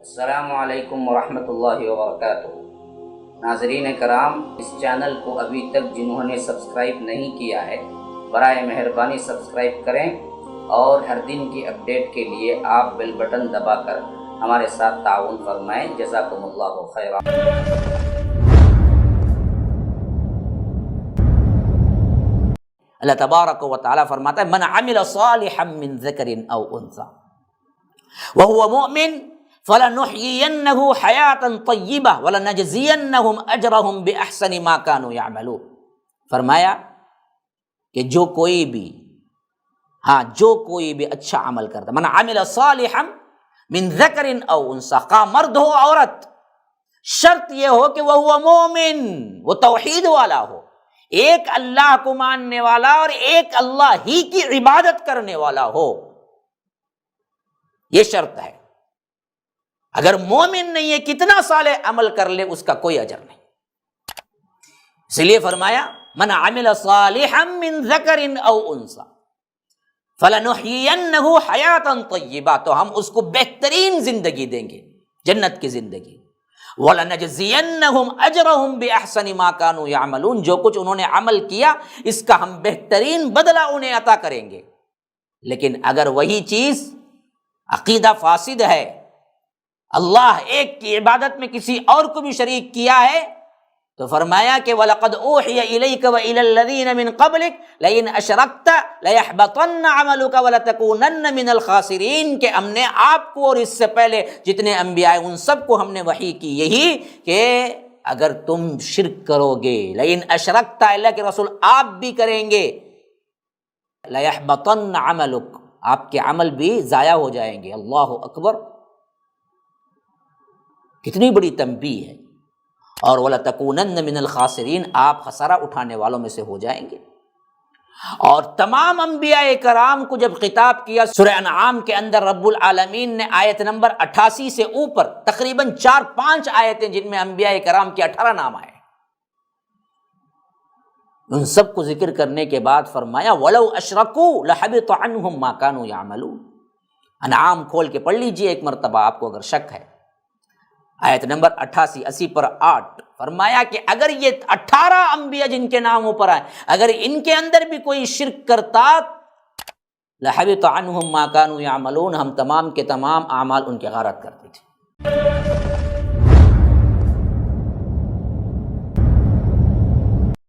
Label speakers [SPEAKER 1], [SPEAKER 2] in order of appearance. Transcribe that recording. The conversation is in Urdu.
[SPEAKER 1] السلام علیکم ورحمۃ اللہ وبرکاتہ۔ ناظرین کرام، اس چینل کو ابھی تک جنہوں نے سبسکرائب نہیں کیا ہے برائے مہربانی سبسکرائب کریں اور ہر دن کی اپڈیٹ کے لیے آپ بیل بٹن دبا کر ہمارے ساتھ تعاون فرمائیں۔ جزاکم اللہ خیرا۔ اللہ تبارک و تعالیٰ فرماتا ہے من عمل صالحا من ذکر او انثی وهو مؤمن فلنحيينه حیاتا طیبہ ولنجزینہم اجرہم باحسن ما كانوا يعملون۔ فرمایا کہ جو کوئی بھی اچھا عمل کرتا، من عمل صالحا من ذکر او انثی، خواہ مرد ہو عورت، شرط یہ ہو کہ وہ مومن، وہ توحید والا ہو، ایک اللہ کو ماننے والا اور ایک اللہ ہی کی عبادت کرنے والا ہو، یہ شرط ہے۔ اگر مومن نہیں ہے کتنا صالح عمل کر لے اس کا کوئی اجر نہیں۔ اس لیے فرمایا من عمل صالحا من ذکر او انثی فلنحیینہ حیاتا طیبہ، تو ہم اس کو بہترین زندگی دیں گے، جنت کی زندگی۔ وَلَنَجْزِيَنَّهُمْ أَجْرَهُمْ بِأَحْسَنِ مَا كَانُوا يَعْمَلُونَ، جو کچھ انہوں نے عمل کیا اس کا ہم بہترین بدلہ انہیں عطا کریں گے۔ لیکن اگر وہی چیز عقیدہ فاسد ہے، اللہ ایک کی عبادت میں کسی اور کو بھی شریک کیا ہے، تو فرمایا کہ وَلَقَدْ أُوحِيَ إِلَيْكَ وَإِلَى الَّذِينَ مِن قَبْلِكَ لَئِنْ أَشْرَكْتَ لَيَحْبَطَنَّ عَمَلُكَ وَلَتَكُونَنَّ مِنَ الْخَاسِرِينَ، کہ ہم نے آپ کو اور اس سے پہلے جتنے انبیاء ان سب کو ہم نے وحی کی یہی کہ اگر تم شرک کرو گے، لَئِنْ أَشْرَكْتَ، اللہ کے رسول آپ بھی کریں گے، لَيَحْبَطَنَّ عَمَلُكَ، آپ کے عمل بھی ضائع ہو جائیں گے۔ اللہ اکبر، کتنی بڑی تنبیہ ہے۔ اور وَلَتَكُونَنَّ مِنَ الْخَاسِرِينَ، آپ خسارہ اٹھانے والوں میں سے ہو جائیں گے۔ اور تمام انبیاء کرام کو جب خطاب کیا سورہ انعام کے اندر، رب العالمین نے آیت نمبر 88 سے اوپر تقریباً 4-5 آیتیں جن میں انبیاء کرام کے 18 نام آئے، ان سب کو ذکر کرنے کے بعد فرمایا وَلَوْ أَشْرَكُوا لَحَبِطَ عَنْهُمْ مَا كَانُوا يَعْمَلُونَ۔ انعام کھول کے پڑھ لیجئے ایک مرتبہ آپ کو اگر شک ہے، آیت نمبر 88 پر 8 فرمایا کہ اگر یہ 18 انبیاء جن کے نام اوپر آئے، اگر ان کے اندر بھی کوئی شرک کرتا، لَحَبِطَ عَنْهُمْ مَا كَانُوا يَعْمَلُونَ، ہم تمام کے تمام اعمال ان کے غارت کرتے تھے۔